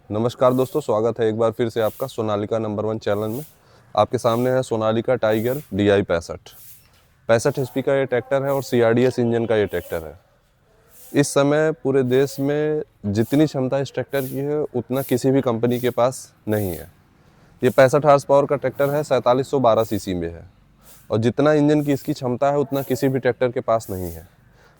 नमस्कार दोस्तों, स्वागत है एक बार फिर से आपका सोनालिका नंबर 1 चैनल में। आपके सामने है सोनालिका टाइगर DI 65 HP का ये ट्रैक्टर है और CRDS इंजन का ये ट्रैक्टर है। इस समय पूरे देश में जितनी क्षमता इस ट्रैक्टर की है उतना किसी भी कंपनी के पास नहीं है। ये 65 हॉर्स पावर का ट्रैक्टर है, 4712 सीसी में है और जितना इंजन की इसकी क्षमता है उतना किसी भी ट्रैक्टर के पास नहीं है।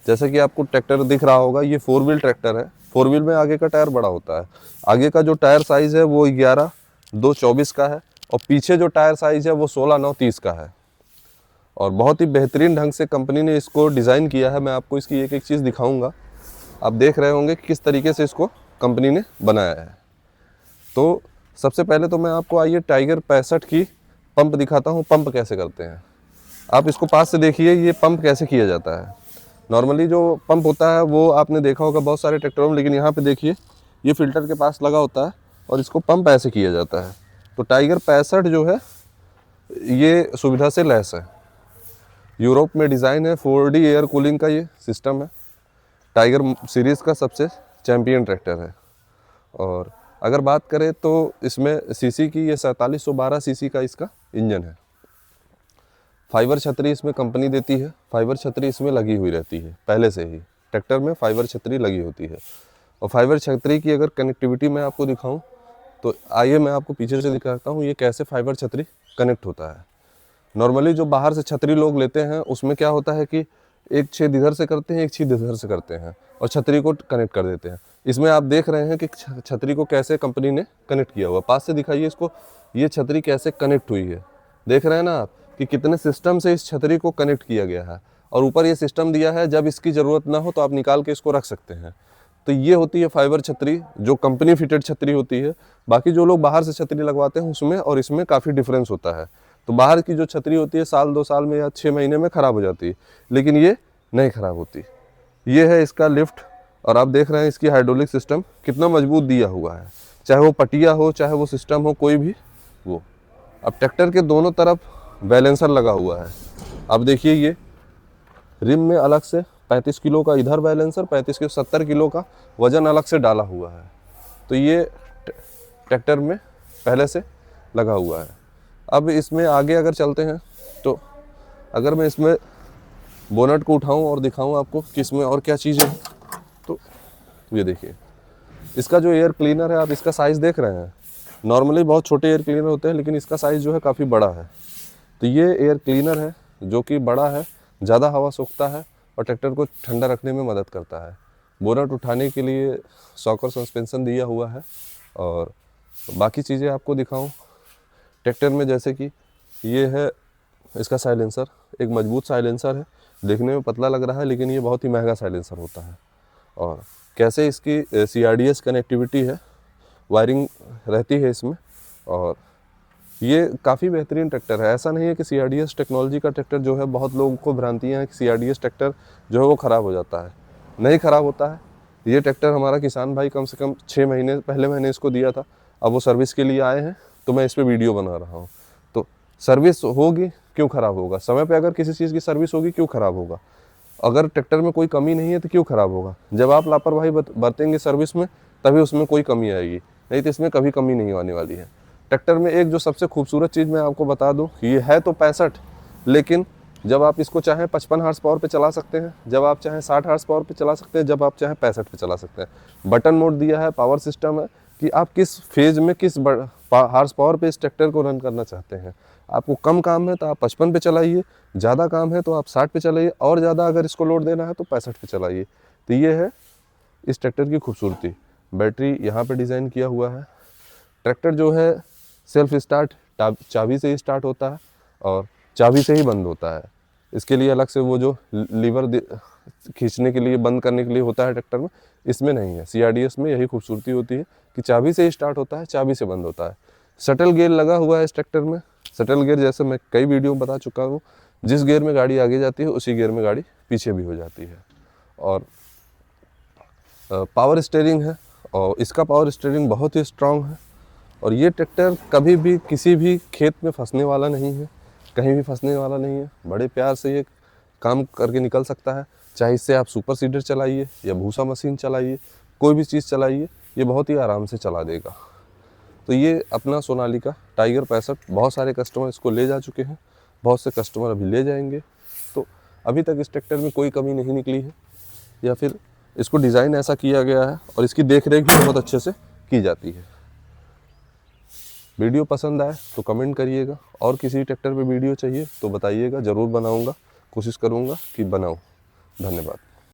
जैसे कि आपको ट्रैक्टर दिख रहा होगा, ये 4 व्हील ट्रैक्टर है। 4 व्हील में आगे का टायर बड़ा होता है। आगे का जो टायर साइज़ है वो 11/2/24 का है और पीछे जो टायर साइज़ है वो 16/9/30 का है और बहुत ही बेहतरीन ढंग से कंपनी ने इसको डिज़ाइन किया है। मैं आपको इसकी एक एक चीज़ दिखाऊंगा। आप देख रहे होंगे कि किस तरीके से इसको कंपनी ने बनाया है। तो सबसे पहले तो मैं आपको आइए टाइगर 65 की पंप दिखाता हूँ, पंप कैसे करते हैं। आप इसको पास से देखिए, ये पंप कैसे किया जाता है। नॉर्मली जो पंप होता है वो आपने देखा होगा बहुत सारे ट्रैक्टरों में, लेकिन यहाँ पे देखिए ये फिल्टर के पास लगा होता है और इसको पंप ऐसे किया जाता है। तो टाइगर 65 जो है ये सुविधा से लैस है। यूरोप में डिज़ाइन है, 4D एयर कूलिंग का ये सिस्टम है। टाइगर सीरीज़ का सबसे चैम्पियन ट्रैक्टर है। और अगर बात करें तो इसमें सीसी की ये 4712 सीसी का इसका इंजन है। फाइबर छतरी इसमें कंपनी देती है। फाइबर छतरी इसमें लगी हुई रहती है पहले से ही। ट्रैक्टर में फाइबर छतरी लगी होती है और फाइबर छतरी की अगर कनेक्टिविटी मैं आपको दिखाऊं तो आइए मैं आपको पीछे से दिखाता हूं ये कैसे फाइबर छतरी कनेक्ट होता है। नॉर्मली जो बाहर से छतरी लोग लेते हैं उसमें क्या होता है कि एक छेद इधर से करते हैं, एक छेद इधर से करते हैं और छतरी को कनेक्ट कर देते हैं। इसमें आप देख रहे हैं कि छतरी को कैसे कंपनी ने कनेक्ट किया हुआ। पास से दिखाइए इसको, ये छतरी कैसे कनेक्ट हुई है। देख रहे हैं ना आप कि कितने सिस्टम से इस छतरी को कनेक्ट किया गया है और ऊपर ये सिस्टम दिया है, जब इसकी ज़रूरत ना हो तो आप निकाल के इसको रख सकते हैं। तो ये होती है फाइबर छतरी, जो कंपनी फिटेड छतरी होती है। बाकी जो लोग बाहर से छतरी लगवाते हैं उसमें और इसमें काफ़ी डिफरेंस होता है। तो बाहर की जो छतरी होती है साल 2 साल में या 6 महीने में ख़राब हो जाती है, लेकिन ये नहीं ख़राब होती। ये है इसका लिफ्ट और आप देख रहे हैं इसकी हाइड्रोलिक सिस्टम कितना मजबूत दिया हुआ है, चाहे वो पटिया हो चाहे वो सिस्टम हो कोई भी वो। अब ट्रैक्टर के दोनों तरफ बैलेंसर लगा हुआ है। अब देखिए ये रिम में अलग से 35 किलो का इधर बैलेंसर, 35 के 70 किलो का वज़न अलग से डाला हुआ है। तो ये ट्रैक्टर में पहले से लगा हुआ है। अब इसमें आगे अगर चलते हैं तो अगर मैं इसमें बोनट को उठाऊं और दिखाऊं आपको कि इसमें और क्या चीज़ें हैं, तो ये देखिए इसका जो एयर क्लीनर है, आप इसका साइज़ देख रहे हैं। नॉर्मली बहुत छोटे एयर क्लीनर होते हैं लेकिन इसका साइज़ जो है काफ़ी बड़ा है। तो ये एयर क्लीनर है जो कि बड़ा है, ज़्यादा हवा सोखता है और ट्रैक्टर को ठंडा रखने में मदद करता है। बोनट उठाने के लिए सॉकर सस्पेंशन दिया हुआ है। और बाकी चीज़ें आपको दिखाऊं ट्रैक्टर में, जैसे कि ये है इसका साइलेंसर। एक मजबूत साइलेंसर है, देखने में पतला लग रहा है लेकिन ये बहुत ही महंगा साइलेंसर होता है। और कैसे इसकी CRDS कनेक्टिविटी है, वायरिंग रहती है इसमें। और ये काफ़ी बेहतरीन ट्रैक्टर है। ऐसा नहीं है कि CRDS टेक्नोलॉजी का ट्रैक्टर जो है, बहुत लोगों को भ्रांतियाँ हैं कि CRDS ट्रैक्टर जो है वो ख़राब हो जाता है। नहीं ख़राब होता है। ये ट्रैक्टर हमारा किसान भाई कम से कम 6 महीने पहले मैंने इसको दिया था। अब वो सर्विस के लिए आए हैं तो मैं इस पर वीडियो बना रहा हूँ। तो सर्विस होगी क्यों ख़राब होगा? समय पर अगर किसी चीज़ की सर्विस होगी क्यों ख़राब होगा? अगर ट्रैक्टर में कोई कमी नहीं है तो क्यों ख़राब होगा? जब आप लापरवाही बरतेंगे सर्विस में तभी उसमें कोई कमी आएगी, नहीं तो इसमें कभी कमी नहीं आने वाली है। ट्रैक्टर में एक जो सबसे खूबसूरत चीज़ मैं आपको बता दूं, ये है तो 65, लेकिन जब आप इसको चाहें 55 हॉर्स पावर पे चला सकते हैं, जब आप चाहें 60 हॉर्स पावर पे चला सकते हैं, जब आप चाहें 65 पे चला सकते हैं। बटन मोड दिया है, पावर सिस्टम है कि आप किस फेज़ में किस हॉर्स पावर पे इस ट्रैक्टर को रन करना चाहते हैं। आपको कम काम है तो आप 55 पे चलाइए, ज़्यादा काम है तो आप 60 पे चलाइए, और ज़्यादा अगर इसको लोड देना है तो 65 पे चलाइए। तो ये है इस ट्रैक्टर की खूबसूरती। बैटरी यहाँ पे डिज़ाइन किया हुआ है। ट्रैक्टर जो है सेल्फ स्टार्ट चाबी से ही स्टार्ट होता है और चाबी से ही बंद होता है। इसके लिए अलग से वो जो लीवर खींचने के लिए, बंद करने के लिए होता है ट्रैक्टर में, इसमें नहीं है। CRDS में यही खूबसूरती होती है कि चाबी से ही स्टार्ट होता है, चाबी से बंद होता है। शटल गियर लगा हुआ है इस ट्रैक्टर में। शटल गियर जैसे मैं कई वीडियो में बता चुका हूँ, जिस गियर में गाड़ी आगे जाती है उसी गियर में गाड़ी पीछे भी हो जाती है। और पावर स्टीयरिंग है और इसका पावर स्टीयरिंग बहुत ही स्ट्रांग है। और ये ट्रैक्टर कभी भी किसी भी खेत में फंसने वाला नहीं है, कहीं भी फंसने वाला नहीं है। बड़े प्यार से ये काम करके निकल सकता है। चाहे इससे आप सुपर सीडर चलाइए या भूसा मशीन चलाइए, कोई भी चीज़ चलाइए, ये बहुत ही आराम से चला देगा। तो ये अपना सोनालिका टाइगर 65 बहुत सारे कस्टमर इसको ले जा चुके हैं, बहुत से कस्टमर अभी ले जाएंगे। तो अभी तक इस ट्रैक्टर में कोई कमी नहीं निकली है, या फिर इसको डिज़ाइन ऐसा किया गया है और इसकी देख रेख भी बहुत अच्छे से की जाती है। वीडियो पसंद आए तो कमेंट करिएगा, और किसी ट्रैक्टर पे वीडियो चाहिए तो बताइएगा, ज़रूर बनाऊंगा, कोशिश करूंगा कि बनाऊं। धन्यवाद।